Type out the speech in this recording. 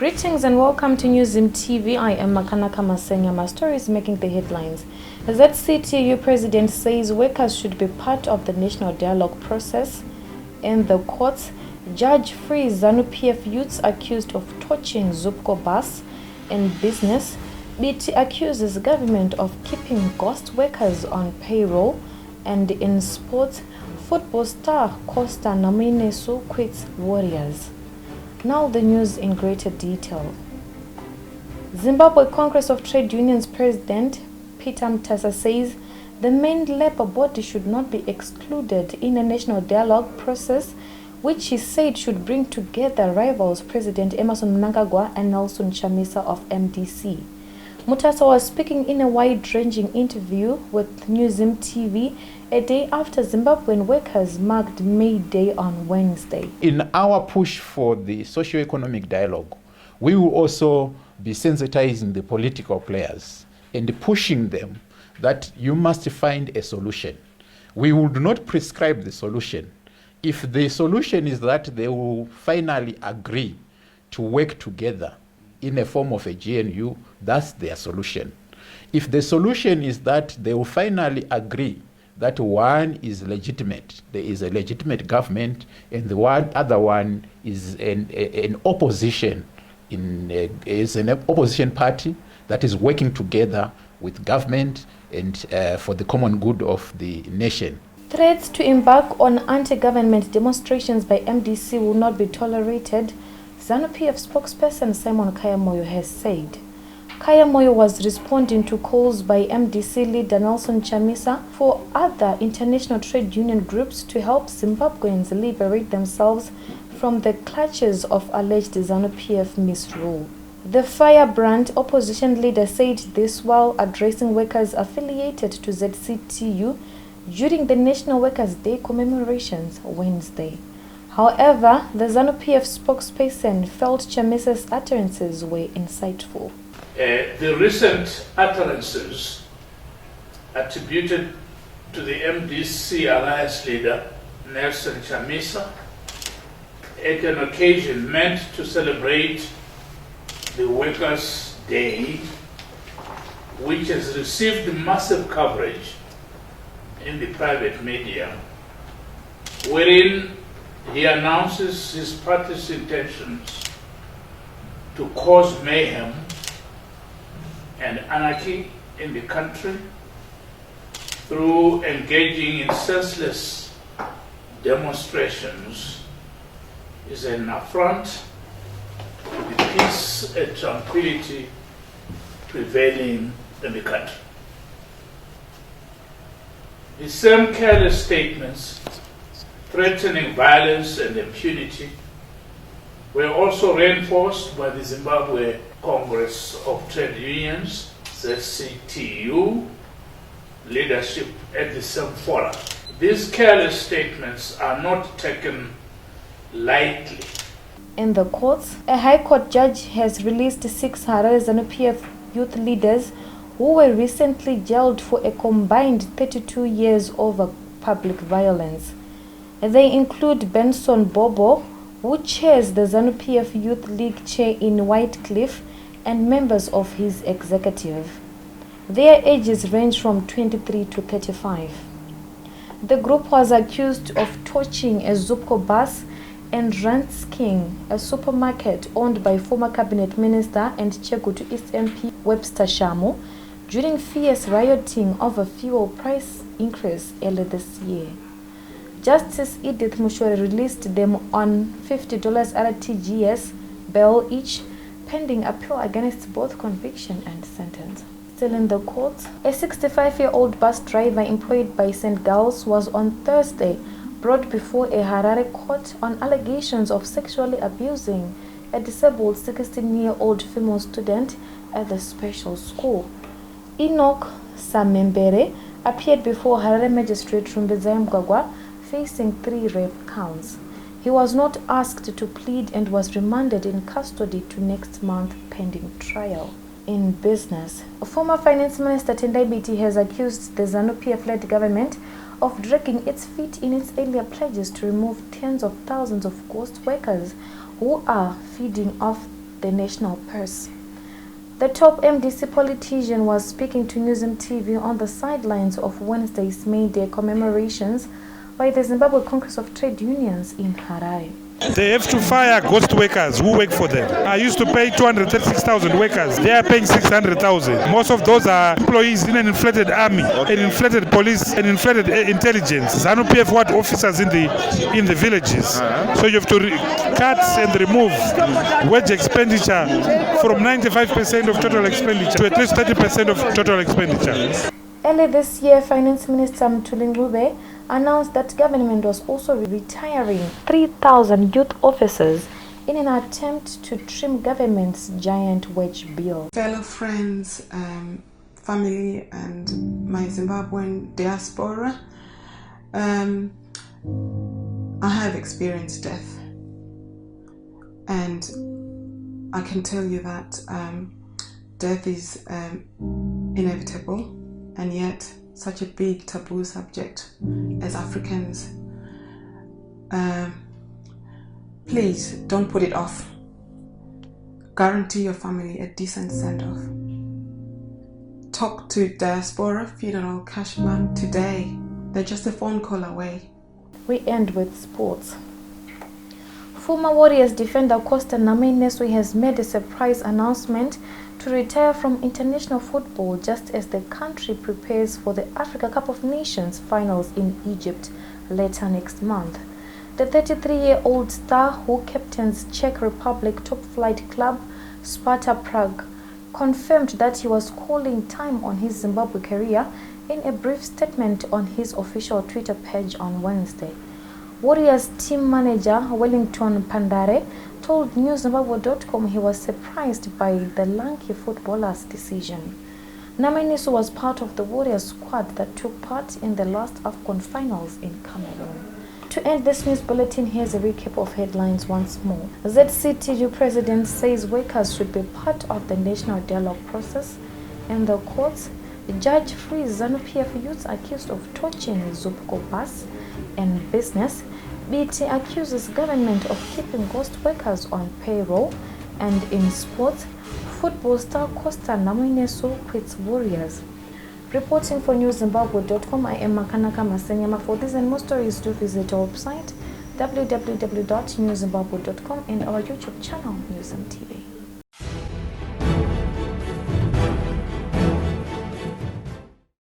Greetings and welcome to ZCTU. I am Makanaka Masenya. My story is making the headlines. ZCTU president says workers should be part of the national dialogue process. In the courts, judge frees ZANU-PF youths accused of torching Zupco bus. In business, BT accuses government of keeping ghost workers on payroll. And in sports, football star Costa Naminesu quits Warriors. Now the news in greater detail. Zimbabwe Congress of Trade Unions President Peter Mtasa says the main labor body should not be excluded in a national dialogue process, which he said should bring together rivals President Emmerson Mnangagwa and Nelson Chamisa of MDC. Mutasa was speaking in a wide-ranging interview with ZCTU a day after Zimbabwean workers marked May Day on Wednesday. In our push for the socio-economic dialogue, we will also be sensitizing the political players and pushing them that you must find a solution. We would not prescribe the solution. If the solution is that they will finally agree to work together in a form of a GNU, that's their solution. If the solution is that they will finally agree that one is legitimate, there is a legitimate government, and the other one is an opposition, is an opposition party that is working together with government and for the common good of the nation. Threats to embark on anti-government demonstrations by MDC will not be tolerated, ZANU-PF spokesperson Simon Kayamoyo has said. Kayamoyo was responding to calls by MDC leader Nelson Chamisa for other international trade union groups to help Zimbabweans liberate themselves from the clutches of alleged ZANU-PF misrule. The firebrand opposition leader said this while addressing workers affiliated to ZCTU during the National Workers' Day commemorations Wednesday. However, the ZANU-PF spokesperson felt Chamisa's utterances were insightful. The recent utterances attributed to the MDC alliance leader Nelson Chamisa at an occasion meant to celebrate the Workers' Day, which has received massive coverage in the private media, wherein he announces his party's intentions to cause mayhem and anarchy in the country through engaging in senseless demonstrations is an affront to the peace and tranquility prevailing in the country. The same careless statements threatening violence and impunity were also reinforced by the Zimbabwe Congress of Trade Unions, ZCTU, leadership at the same forum. These careless statements are not taken lightly. In the courts, a High Court judge has released 6 Harare ZANU-PF youth leaders who were recently jailed for a combined 32 years over public violence. They include Benson Bobo, who chairs the ZANU-PF Youth League chair in Whitecliff, and members of his executive. Their ages range from 23 to 35. The group was accused of torching a Zupco bus and ransacking a supermarket owned by former cabinet minister and Chegutu East MP Webster Shamu during fierce rioting over fuel price increase earlier this year. Justice Edith Mushore released them on $50 RTGS bail each, pending appeal against both conviction and sentence. Still in the courts, a 65-year-old bus driver employed by St. Gals was on Thursday brought before a Harare court on allegations of sexually abusing a disabled 16-year-old female student at the special school. Enoch Samembere appeared before Harare Magistrate Rumbeza Mgwagwa facing 3 rape counts. He was not asked to plead and was remanded in custody to next month pending trial. In business, former Finance Minister Tendai Biti has accused the ZANU-PF-led government of dragging its feet in its earlier pledges to remove tens of thousands of ghost workers who are feeding off the national purse. The top MDC politician was speaking to Newsem TV on the sidelines of Wednesday's May Day commemorations by the Zimbabwe Congress of Trade Unions in Harare. They have to fire ghost workers who work for them. I used to pay 236,000 workers. They are paying 600,000. Most of those are employees in an inflated army, an inflated police, an inflated intelligence. ZANU-PF what officers in the villages. So you have to cut and remove wage expenditure from 95% of total expenditure to at least 30% of total expenditure. Early this year, Finance Minister Mthuli Ncube announced that government was also retiring 3,000 youth officers in an attempt to trim government's giant wage bill. Fellow friends, family and my Zimbabwean diaspora, I have experienced death, and I can tell you that death is inevitable, and yet such a big taboo subject as Africans. Please don't put it off. Guarantee your family a decent send-off. Talk to Diaspora Funeral Cash Fund today. They're just a phone call away. We end with sports. Former Warriors defender Costa Namainesi has made a surprise announcement to retire from international football just as the country prepares for the Africa Cup of Nations finals in Egypt later next month. The 33-year-old star, who captains Czech Republic top-flight club Sparta Prague, confirmed that he was calling time on his Zimbabwe career in a brief statement on his official Twitter page on Wednesday. Warriors team manager Wellington Pandare told NewZimbabwe.com he was surprised by the lanky footballer's decision. Namainesi was part of the Warriors squad that took part in the last AFCON finals in Cameroon. To end this news bulletin, here's a recap of headlines once more. ZCTU president says workers should be part of the national dialogue process. In the courts, the judge frees ZANU-PF youths accused of torching Zupco bus. And business, BT accuses government of keeping ghost workers on payroll. And in sports, football star Costa Namainesi quits Warriors. Reporting for NewZimbabwe.com, I am Makanaka Masenyama. For these and more stories, do visit our website www.newzimbabwe.com and our YouTube channel, Newsem TV.